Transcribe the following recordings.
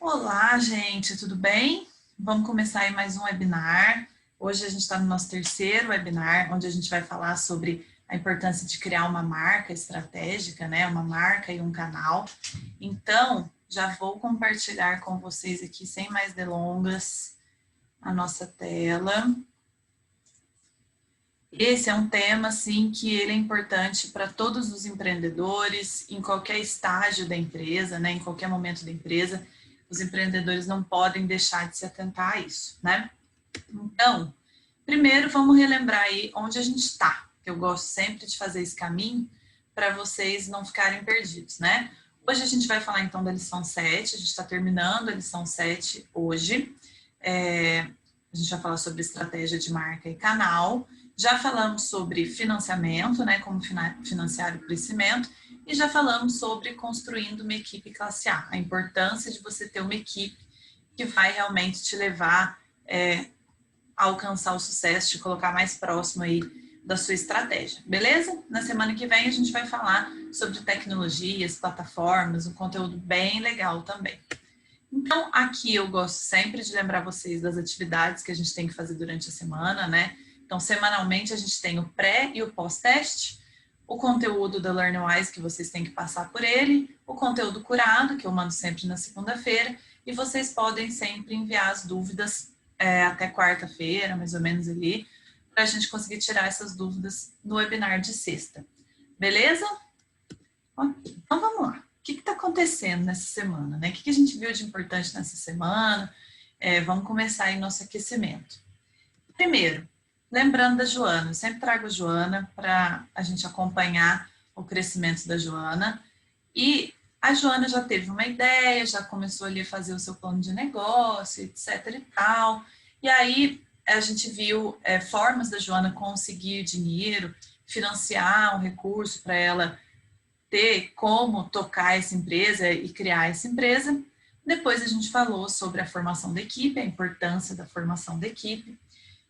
Olá, gente, tudo bem? Vamos começar aí mais um webinar. Hoje a gente está no nosso terceiro webinar, onde a gente vai falar sobre a importância de criar uma marca estratégica, né? Uma marca e um canal. Então, já vou compartilhar com vocês aqui, sem mais delongas, a nossa tela. Esse é um tema, assim, que ele é importante para todos os empreendedores, em qualquer estágio da empresa, né? Em qualquer momento da empresa. Os empreendedores não podem deixar de se atentar a isso, né? Então, primeiro vamos relembrar aí onde a gente está, que eu gosto sempre de fazer esse caminho para vocês não ficarem perdidos, né? Hoje a gente vai falar então da lição 7, a gente está terminando a lição 7 hoje. A gente vai falar sobre estratégia de marca e canal. Já falamos sobre financiamento, né? Como financiar o crescimento. E já falamos sobre construindo uma equipe classe A, a importância de você ter uma equipe que vai realmente te levar a alcançar o sucesso, te colocar mais próximo aí da sua estratégia, beleza? Na semana que vem a gente vai falar sobre tecnologias, plataformas, um conteúdo bem legal também. Então, aqui eu gosto sempre de lembrar vocês das atividades que a gente tem que fazer durante a semana, né? Então, semanalmente a gente tem o pré e o pós-teste, o conteúdo da LearnWise, que vocês têm que passar por ele, o conteúdo curado, que eu mando sempre na segunda-feira, e vocês podem sempre enviar as dúvidas até quarta-feira, mais ou menos ali, para a gente conseguir tirar essas dúvidas no webinar de sexta. Beleza? Ok, então vamos lá. O que está acontecendo nessa semana, né? O que a gente viu de importante nessa semana? Vamos começar aí nosso aquecimento. Primeiro, lembrando da Joana, eu sempre trago a Joana para a gente acompanhar o crescimento da Joana. E a Joana já teve uma ideia, já começou ali a fazer o seu plano de negócio, etc e tal. E aí a gente viu formas da Joana conseguir dinheiro, financiar um recurso para ela ter como tocar essa empresa e criar essa empresa. Depois a gente falou sobre a formação da equipe, a importância da formação da equipe.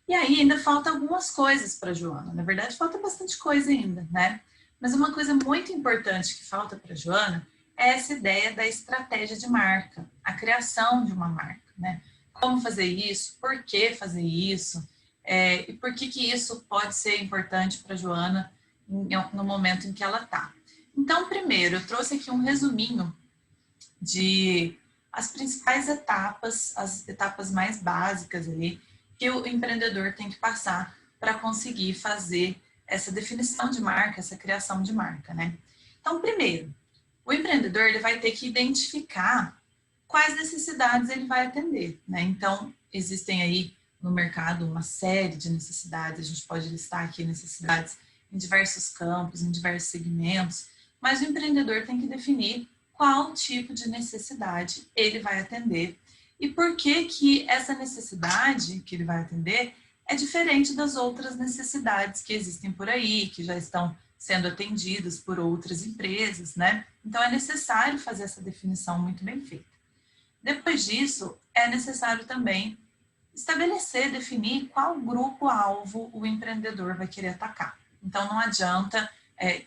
E aí ainda falta algumas coisas para a Joana. Na verdade, falta bastante coisa ainda, né? Mas uma coisa muito importante que falta para a Joana é essa ideia da estratégia de marca, a criação de uma marca, né? Como fazer isso, por que fazer isso, e por que isso pode ser importante para a Joana no momento em que ela está. Então, primeiro, eu trouxe aqui um resuminho de as principais etapas, as etapas mais básicas ali, que o empreendedor tem que passar para conseguir fazer essa definição de marca, essa criação de marca, né? Então, primeiro, o empreendedor ele vai ter que identificar quais necessidades ele vai atender, né? Então, existem aí no mercado uma série de necessidades, a gente pode listar aqui necessidades em diversos campos, em diversos segmentos, mas o empreendedor tem que definir qual tipo de necessidade ele vai atender e por que essa necessidade que ele vai atender é diferente das outras necessidades que existem por aí, que já estão sendo atendidas por outras empresas, né? Então, é necessário fazer essa definição muito bem feita. Depois disso, é necessário também estabelecer, definir qual grupo-alvo o empreendedor vai querer atacar. Então, não adianta,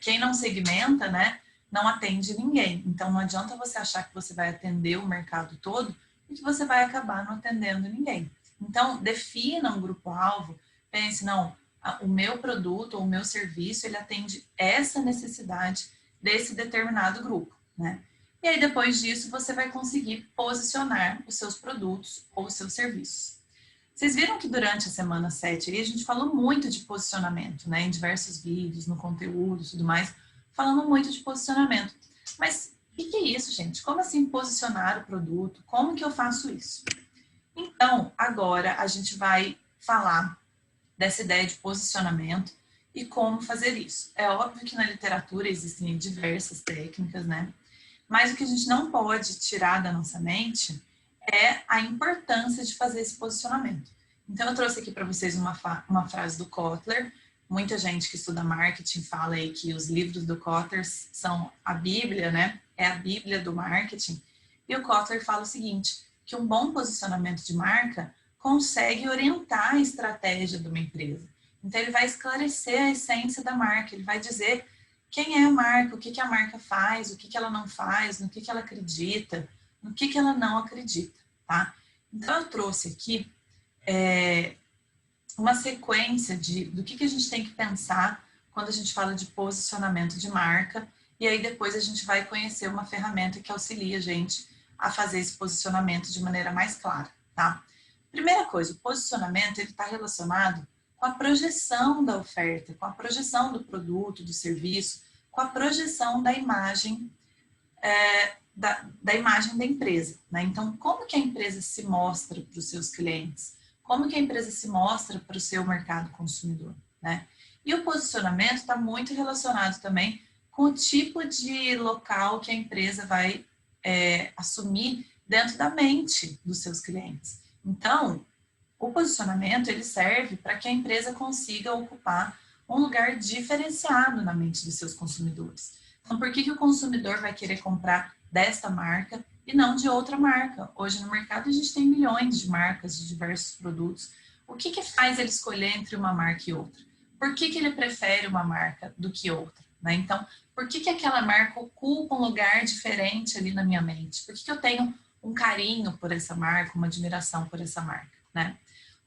quem não segmenta, né, não atende ninguém. Então, não adianta você achar que você vai atender o mercado todo e que você vai acabar não atendendo ninguém. Então, defina um grupo-alvo, pense, não, o meu produto ou o meu serviço, ele atende essa necessidade desse determinado grupo, né? E aí, depois disso, você vai conseguir posicionar os seus produtos ou os seus serviços. Vocês viram que durante a semana 7 a gente falou muito de posicionamento, né? Em diversos vídeos, no conteúdo e tudo mais, falando muito de posicionamento. Mas o que é isso, gente? Como assim posicionar o produto? Como que eu faço isso? Então, agora a gente vai falar dessa ideia de posicionamento e como fazer isso. É óbvio que na literatura existem diversas técnicas, né? Mas o que a gente não pode tirar da nossa mente é a importância de fazer esse posicionamento. Então, eu trouxe aqui para vocês uma frase do Kotler. Muita gente que estuda marketing fala aí que os livros do Kotler são a Bíblia, né? É a Bíblia do marketing. E o Kotler fala o seguinte, que um bom posicionamento de marca consegue orientar a estratégia de uma empresa. Então, ele vai esclarecer a essência da marca, ele vai dizer quem é a marca, o que a marca faz, o que ela não faz, no que ela acredita, no que ela não acredita, tá? Então, eu trouxe aqui uma sequência do que a gente tem que pensar quando a gente fala de posicionamento de marca, e aí depois a gente vai conhecer uma ferramenta que auxilia a gente a fazer esse posicionamento de maneira mais clara, tá? Primeira coisa, o posicionamento ele está relacionado com a projeção da oferta, com a projeção do produto, do serviço, com a projeção da imagem da imagem da empresa, né? Então, como que a empresa se mostra para os seus clientes? Como que a empresa se mostra para o seu mercado consumidor, né? E o posicionamento está muito relacionado também com o tipo de local que a empresa vai assumir dentro da mente dos seus clientes. Então, o posicionamento ele serve para que a empresa consiga ocupar um lugar diferenciado na mente dos seus consumidores. Então, por que o consumidor vai querer comprar desta marca e não de outra marca? Hoje no mercado a gente tem milhões de marcas de diversos produtos. O que faz ele escolher entre uma marca e outra? Por que ele prefere uma marca do que outra, né? Então, por que aquela marca ocupa um lugar diferente ali na minha mente? Por que eu tenho um carinho por essa marca, uma admiração por essa marca, né?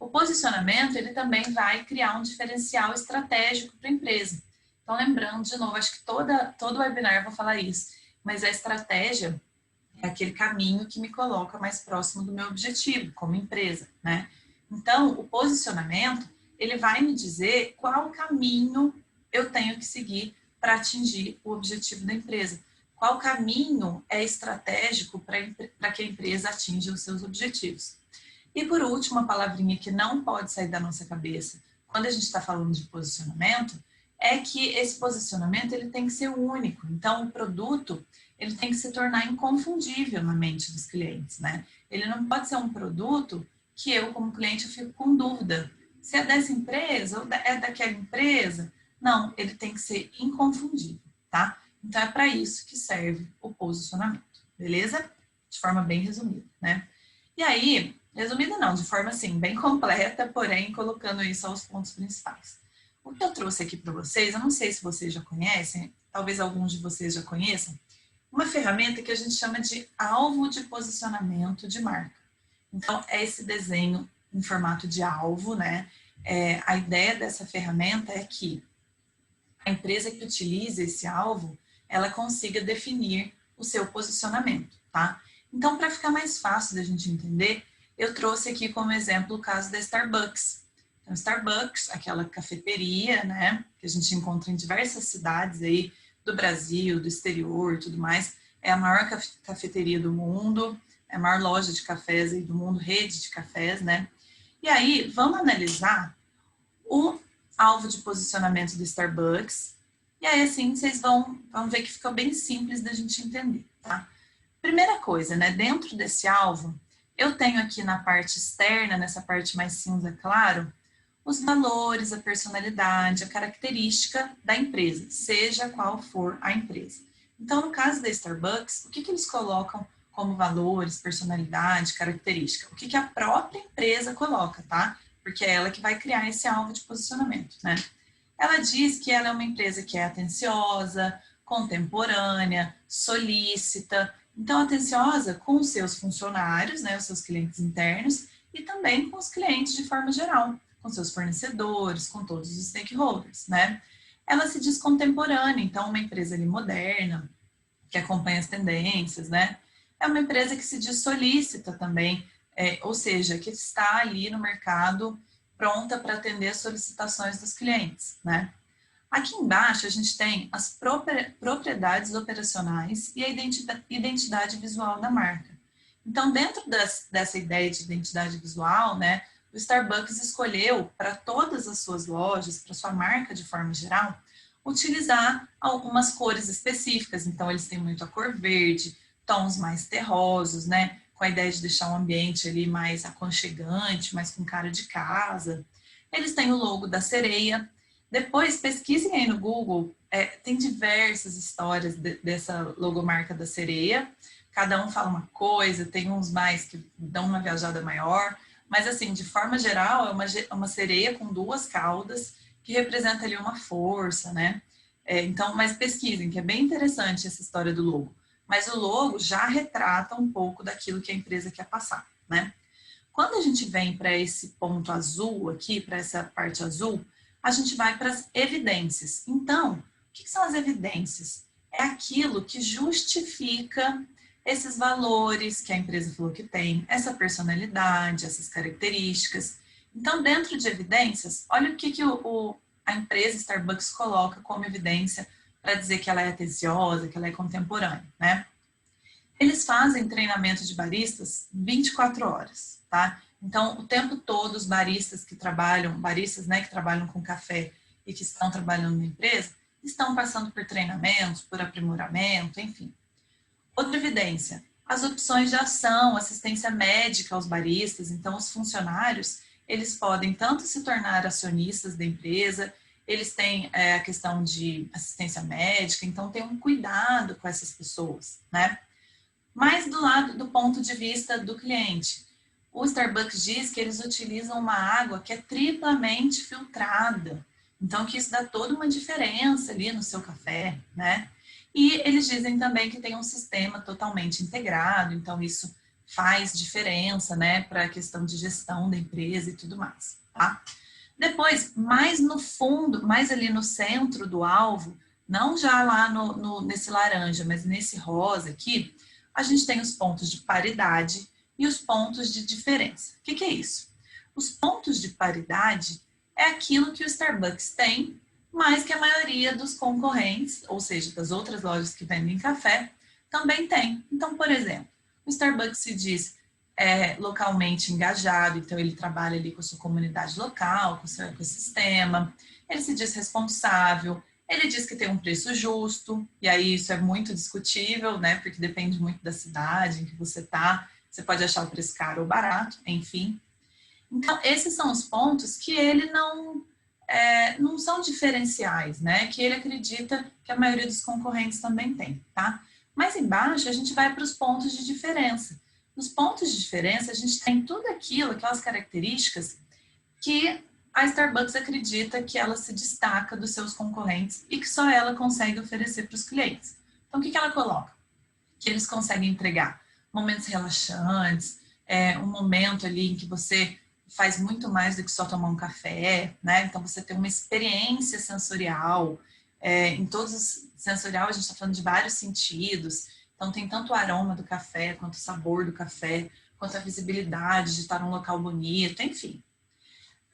O posicionamento, ele também vai criar um diferencial estratégico para a empresa. Então, lembrando, de novo, acho que todo webinar eu vou falar isso, mas a estratégia é aquele caminho que me coloca mais próximo do meu objetivo como empresa, né? Então, o posicionamento, ele vai me dizer qual caminho eu tenho que seguir para atingir o objetivo da empresa. Qual caminho é estratégico para que a empresa atinja os seus objetivos. E por último, uma palavrinha que não pode sair da nossa cabeça quando a gente está falando de posicionamento, é que esse posicionamento ele tem que ser único. Então, o produto ele tem que se tornar inconfundível na mente dos clientes, né? Ele não pode ser um produto que eu, como cliente, eu fico com dúvida. Se é dessa empresa ou é daquela empresa? Não, ele tem que ser inconfundível, tá? Então, é para isso que serve o posicionamento, beleza? De forma bem resumida, né? E aí, resumida não, de forma assim, bem completa, porém colocando isso aos pontos principais. O que eu trouxe aqui para vocês, eu não sei se vocês já conhecem, talvez alguns de vocês já conheçam, uma ferramenta que a gente chama de alvo de posicionamento de marca. Então, é esse desenho em formato de alvo, né? A ideia dessa ferramenta é que a empresa que utiliza esse alvo, ela consiga definir o seu posicionamento, tá? Então, para ficar mais fácil da gente entender, eu trouxe aqui como exemplo o caso da Starbucks. Então, Starbucks, aquela cafeteria, né, que a gente encontra em diversas cidades aí do Brasil, do exterior e tudo mais, é a maior cafeteria do mundo, é a maior loja de cafés aí do mundo, rede de cafés, né? E aí, vamos analisar o alvo de posicionamento do Starbucks, e aí assim vocês vão ver que fica bem simples da gente entender, tá? Primeira coisa, né, dentro desse alvo, eu tenho aqui na parte externa, nessa parte mais cinza claro, os valores, a personalidade, a característica da empresa, seja qual for a empresa. Então, no caso da Starbucks, o que eles colocam como valores, personalidade, característica? O que a própria empresa coloca, tá? Porque é ela que vai criar esse alvo de posicionamento, né? Ela diz que ela é uma empresa que é atenciosa, contemporânea, solícita. Então, atenciosa com os seus funcionários, né, os seus clientes internos, e também com os clientes de forma geral, com seus fornecedores, com todos os stakeholders, né? Ela se diz contemporânea, então uma empresa ali moderna, que acompanha as tendências, né? É uma empresa que se diz solícita também, ou seja, que está ali no mercado pronta para atender as solicitações dos clientes, né? Aqui embaixo a gente tem as propriedades operacionais e a identidade visual da marca. Então, dentro dessa ideia de identidade visual, né, o Starbucks escolheu para todas as suas lojas, para sua marca de forma geral, utilizar algumas cores específicas. Então, eles têm muito a cor verde, tons mais terrosos, né, com a ideia de deixar o ambiente ali mais aconchegante, mais com cara de casa. Eles têm o logo da sereia. Depois, pesquisem aí no Google, tem diversas histórias dessa logomarca da sereia. Cada um fala uma coisa, tem uns mais que dão uma viajada maior, mas assim, de forma geral, é uma sereia com duas caudas, que representa ali uma força, né? Então, mas pesquisem, que é bem interessante essa história do logo. mas o logo já retrata um pouco daquilo que a empresa quer passar, né? Quando a gente vem para esse ponto azul aqui, para essa parte azul, a gente vai para as evidências. Então, o que são as evidências? É aquilo que justifica esses valores que a empresa falou que tem, essa personalidade, essas características. Então, dentro de evidências, olha o que a empresa Starbucks coloca como evidência para dizer que ela é atenciosa, que ela é contemporânea, né? Eles fazem treinamento de baristas 24 horas, tá? Então, o tempo todo, os baristas, né, que trabalham com café e que estão trabalhando na empresa, estão passando por treinamentos, por aprimoramento, enfim. Outra evidência, as opções de ação, assistência médica aos baristas. Então, os funcionários, eles podem tanto se tornar acionistas da empresa, eles têm a questão de assistência médica, então tem um cuidado com essas pessoas, né? Mas do ponto de vista do cliente, o Starbucks diz que eles utilizam uma água que é triplamente filtrada. Então, que isso dá toda uma diferença ali no seu café, né? E eles dizem também que tem um sistema totalmente integrado, então isso faz diferença, né, para a questão de gestão da empresa e tudo mais, tá? Depois, mais no fundo, mais ali no centro do alvo, não já lá nesse laranja, mas nesse rosa aqui, a gente tem os pontos de paridade e os pontos de diferença. O que é isso? Os pontos de paridade é aquilo que o Starbucks tem, mas que a maioria dos concorrentes, ou seja, das outras lojas que vendem café, também tem. Então, por exemplo, o Starbucks se diz localmente engajado, então ele trabalha ali com a sua comunidade local, com o seu ecossistema, ele se diz responsável, ele diz que tem um preço justo, e aí isso é muito discutível, né, porque depende muito da cidade em que você está, você pode achar o preço caro ou barato, enfim. Então, esses são os pontos que ele não são diferenciais, né, que ele acredita que a maioria dos concorrentes também tem, tá? Mas embaixo a gente vai para os pontos de diferença. Nos pontos de diferença, a gente tem tudo aquilo, aquelas características que a Starbucks acredita que ela se destaca dos seus concorrentes e que só ela consegue oferecer para os clientes. Então, o que ela coloca? Que eles conseguem entregar momentos relaxantes, um momento ali em que você faz muito mais do que só tomar um café, né? Então, você tem uma experiência sensorial, em todos os sensorial, a gente está falando de vários sentidos. Então, tem tanto o aroma do café, quanto o sabor do café, quanto a visibilidade de estar num local bonito, enfim.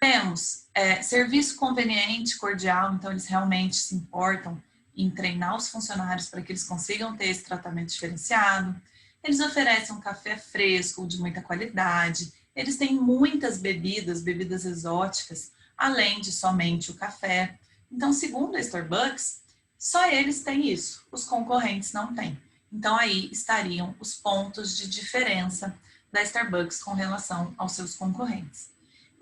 Temos serviço conveniente, cordial, então eles realmente se importam em treinar os funcionários para que eles consigam ter esse tratamento diferenciado. Eles oferecem um café fresco, de muita qualidade. Eles têm muitas bebidas exóticas, além de somente o café. Então, segundo a Starbucks, só eles têm isso, os concorrentes não têm. Então, aí estariam os pontos de diferença da Starbucks com relação aos seus concorrentes.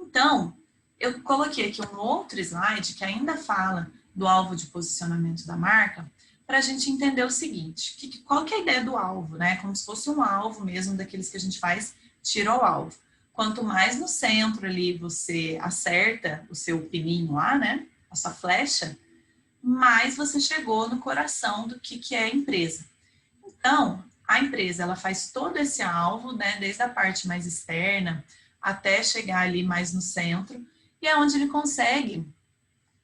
Então, eu coloquei aqui um outro slide que ainda fala do alvo de posicionamento da marca, para a gente entender o seguinte, qual que é a ideia do alvo, né? Como se fosse um alvo mesmo daqueles que a gente faz tiro ao alvo. Quanto mais no centro ali você acerta o seu pininho lá, né? A sua flecha, mais você chegou no coração do que é a empresa. Então, a empresa, ela faz todo esse alvo, né? Desde a parte mais externa até chegar ali mais no centro, e é onde ele consegue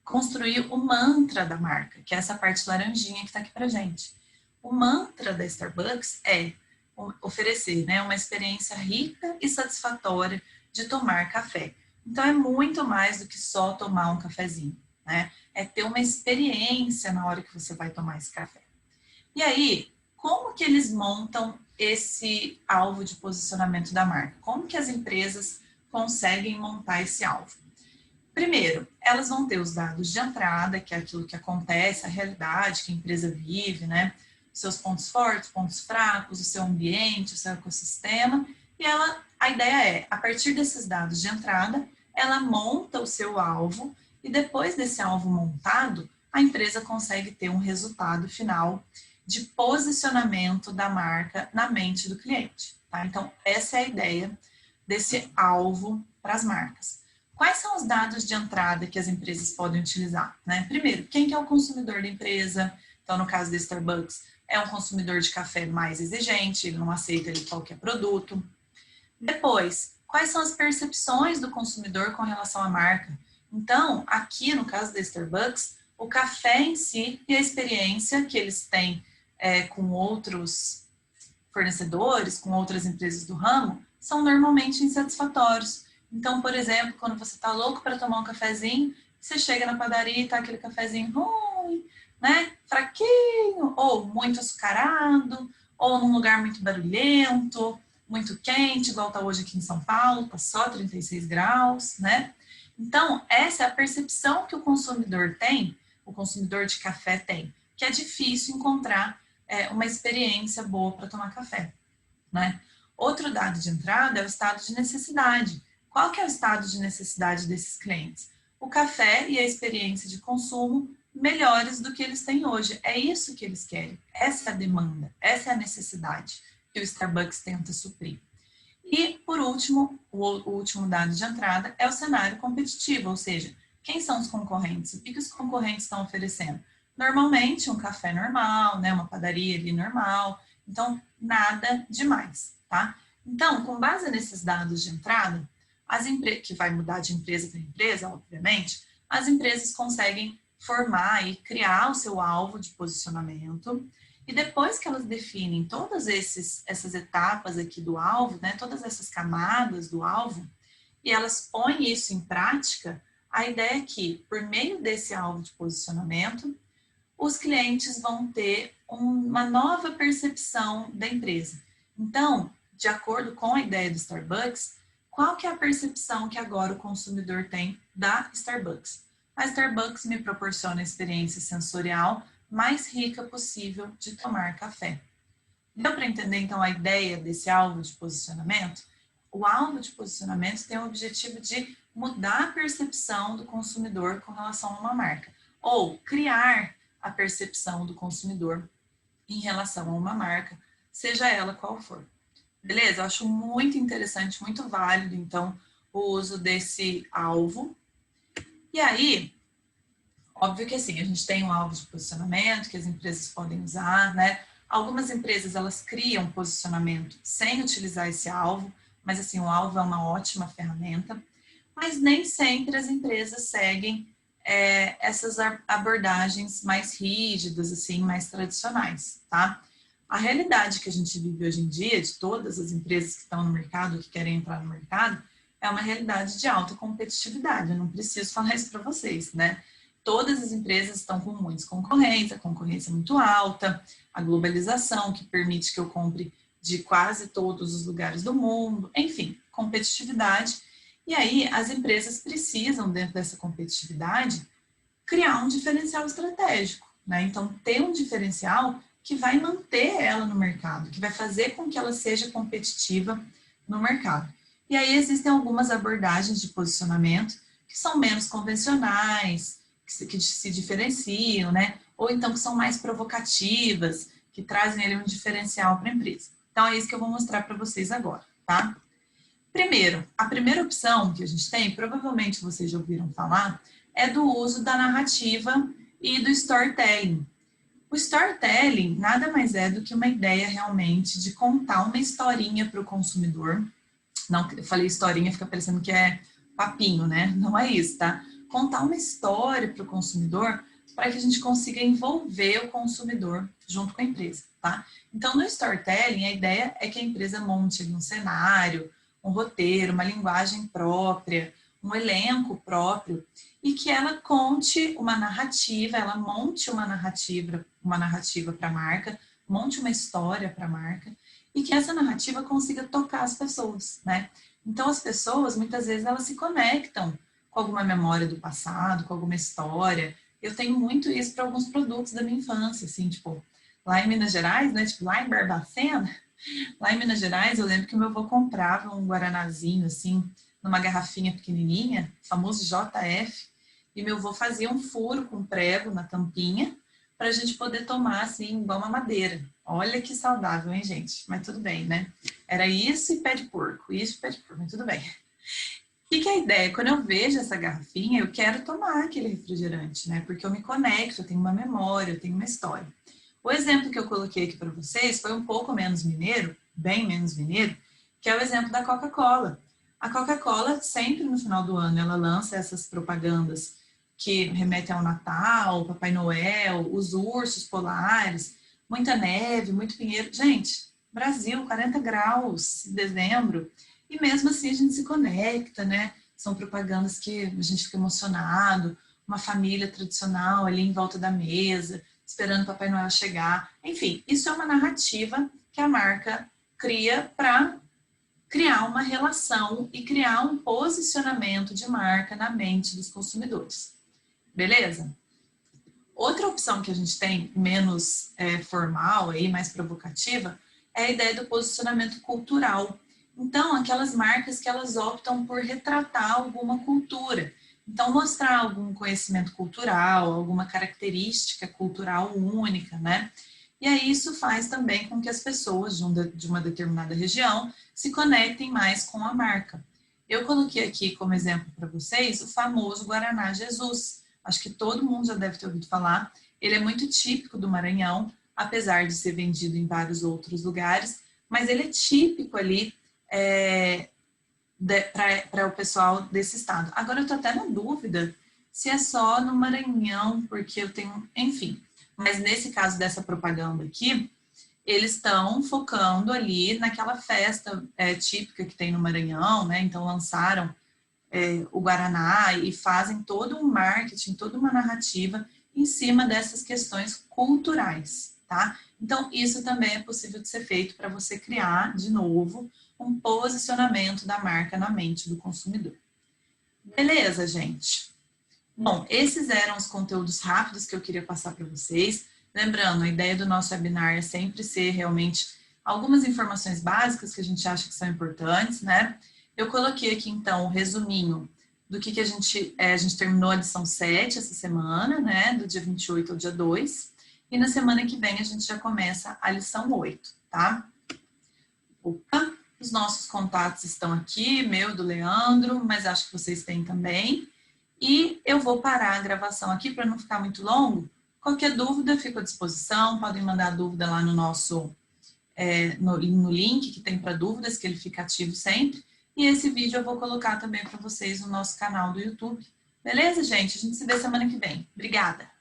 construir o mantra da marca, que é essa parte laranjinha que está aqui pra gente. O mantra da Starbucks é oferecer, né, uma experiência rica e satisfatória de tomar café. Então, é muito mais do que só tomar um cafezinho, né? É ter uma experiência na hora que você vai tomar esse café. E aí, como que eles montam esse alvo de posicionamento da marca? Como que as empresas conseguem montar esse alvo? Primeiro, elas vão ter os dados de entrada, que é aquilo que acontece, a realidade que a empresa vive, né? Seus pontos fortes, pontos fracos, o seu ambiente, o seu ecossistema. E a ideia é, a partir desses dados de entrada, ela monta o seu alvo e depois desse alvo montado, a empresa consegue ter um resultado final de posicionamento da marca na mente do cliente, tá? Então, essa é a ideia desse alvo para as marcas. Quais são os dados de entrada que as empresas podem utilizar, né? Primeiro, quem que é o consumidor da empresa? Então, no caso da Starbucks, é um consumidor de café mais exigente, ele não aceita ali qualquer produto. Depois, quais são as percepções do consumidor com relação à marca? Então, aqui no caso da Starbucks, o café em si e a experiência que eles têm com outros fornecedores, com outras empresas do ramo, são normalmente insatisfatórios. Então, por exemplo, quando você está louco para tomar um cafezinho, você chega na padaria e está aquele cafezinho ruim, né? Fraquinho, ou muito açucarado, ou num lugar muito barulhento, muito quente, igual está hoje aqui em São Paulo, está só 36 graus, né? Então, essa é a percepção que o consumidor tem, o consumidor de café tem, que é difícil encontrar uma experiência boa para tomar café, né? Outro dado de entrada é o estado de necessidade. Qual que é o estado de necessidade desses clientes? O café e a experiência de consumo melhores do que eles têm hoje. É isso que eles querem. Essa é a demanda, essa é a necessidade que o Starbucks tenta suprir. E, por último, o último dado de entrada é o cenário competitivo, ou seja, quem são os concorrentes? O que os concorrentes estão oferecendo? Normalmente, um café normal, né, uma padaria ali normal, então nada demais, tá? Então, com base nesses dados de entrada, que vai mudar de empresa para empresa, obviamente, as empresas conseguem formar e criar o seu alvo de posicionamento. E depois que elas definem todas essas etapas aqui do alvo, né, todas essas camadas do alvo, e elas põem isso em prática, a ideia é que, por meio desse alvo de posicionamento, os clientes vão ter uma nova percepção da empresa. Então, de acordo com a ideia do Starbucks, qual que é a percepção que agora o consumidor tem da Starbucks? A Starbucks me proporciona a experiência sensorial mais rica possível de tomar café. Deu para entender, então, a ideia desse alvo de posicionamento? O alvo de posicionamento tem o objetivo de mudar a percepção do consumidor com relação a uma marca, ou criar a percepção do consumidor em relação a uma marca, seja ela qual for. Beleza? Eu acho muito interessante, muito válido, então, o uso desse alvo. E aí, óbvio que assim, a gente tem um alvo de posicionamento que as empresas podem usar, né? Algumas empresas, elas criam posicionamento sem utilizar esse alvo, mas assim, o alvo é uma ótima ferramenta, mas nem sempre as empresas seguem essas abordagens mais rígidas, assim, mais tradicionais, tá? A realidade que a gente vive hoje em dia, de todas as empresas que estão no mercado, que querem entrar no mercado, é uma realidade de alta competitividade. Eu não preciso falar isso para vocês, né? Todas as empresas estão com muitos concorrentes, a concorrência é muito alta, a globalização que permite que eu compre de quase todos os lugares do mundo, enfim, competitividade. E aí as empresas precisam, dentro dessa competitividade, criar um diferencial estratégico, né? Então, ter um diferencial que vai manter ela no mercado, que vai fazer com que ela seja competitiva no mercado. E aí existem algumas abordagens de posicionamento que são menos convencionais, que se diferenciam, né? Ou então que são mais provocativas, que trazem ali um diferencial para a empresa. Então é isso que eu vou mostrar para vocês agora, tá? Primeiro, a primeira opção que a gente tem, provavelmente vocês já ouviram falar, é do uso da narrativa e do storytelling. O storytelling nada mais é do que uma ideia realmente de contar uma historinha para o consumidor. Não, eu falei historinha, fica parecendo que é papinho, né? Não é isso, tá? Contar uma história para o consumidor para que a gente consiga envolver o consumidor junto com a empresa, tá? Então, no storytelling, a ideia é que a empresa monte um cenário, um roteiro, uma linguagem própria, um elenco próprio, e que ela conte uma narrativa, ela monte uma narrativa para a marca, monte uma história para a marca, e que essa narrativa consiga tocar as pessoas, né? Então, as pessoas, muitas vezes, elas se conectam com alguma memória do passado, com alguma história. Eu tenho muito isso para alguns produtos da minha infância, assim, tipo, lá em Minas Gerais, né? Tipo, lá em Barbacena, lá em Minas Gerais, eu lembro que o meu avô comprava um guaranazinho, assim, numa garrafinha pequenininha, famoso JF, e meu avô fazia um furo com prego na tampinha para a gente poder tomar, assim, igual uma madeira. Olha que saudável, hein, gente? Mas tudo bem, né? Era isso e pé de porco, mas tudo bem. O que é a ideia? Quando eu vejo essa garrafinha, eu quero tomar aquele refrigerante, né? Porque eu me conecto, eu tenho uma memória, eu tenho uma história. O exemplo que eu coloquei aqui para vocês foi um pouco menos mineiro, bem menos mineiro, que é o exemplo da Coca-Cola. A Coca-Cola, sempre no final do ano, ela lança essas propagandas que remetem ao Natal, Papai Noel, os ursos polares, muita neve, muito pinheiro. Gente, Brasil, 40 graus em dezembro, e mesmo assim a gente se conecta, né? São propagandas que a gente fica emocionado, uma família tradicional ali em volta da mesa, esperando o Papai Noel chegar. Enfim, isso é uma narrativa que a marca cria para criar uma relação e criar um posicionamento de marca na mente dos consumidores. Beleza? Outra opção que a gente tem, menos formal, aí, mais provocativa, é a ideia do posicionamento cultural. Então, aquelas marcas que elas optam por retratar alguma cultura. Então, mostrar algum conhecimento cultural, alguma característica cultural única, né? E aí isso faz também com que as pessoas de uma determinada região se conectem mais com a marca. Eu coloquei aqui como exemplo para vocês o famoso Guaraná Jesus. Acho que todo mundo já deve ter ouvido falar. Ele é muito típico do Maranhão, apesar de ser vendido em vários outros lugares, mas ele é típico ali para o pessoal desse estado. Agora eu estou até na dúvida se é só no Maranhão, porque eu tenho, enfim. Mas nesse caso dessa propaganda aqui, eles estão focando ali naquela festa típica que tem no Maranhão, né? Então lançaram o Guaraná e fazem todo um marketing, toda uma narrativa em cima dessas questões culturais, tá? Então, isso também é possível de ser feito para você criar, de novo, um posicionamento da marca na mente do consumidor. Beleza, gente? Bom, esses eram os conteúdos rápidos que eu queria passar para vocês. Lembrando, a ideia do nosso webinar é sempre ser realmente algumas informações básicas que a gente acha que são importantes, né? Eu coloquei aqui, então, o resuminho do que a gente terminou a lição 7 essa semana, né? Do dia 28 ao dia 2. E na semana que vem a gente já começa a lição 8, tá? Opa, os nossos contatos estão aqui, meu, do Leandro, mas acho que vocês têm também. E eu vou parar a gravação aqui para não ficar muito longo. Qualquer dúvida, fico à disposição. Podem mandar dúvida lá no nosso no link que tem para dúvidas, que ele fica ativo sempre. E esse vídeo eu vou colocar também para vocês no nosso canal do YouTube. Beleza, gente? A gente se vê semana que vem. Obrigada!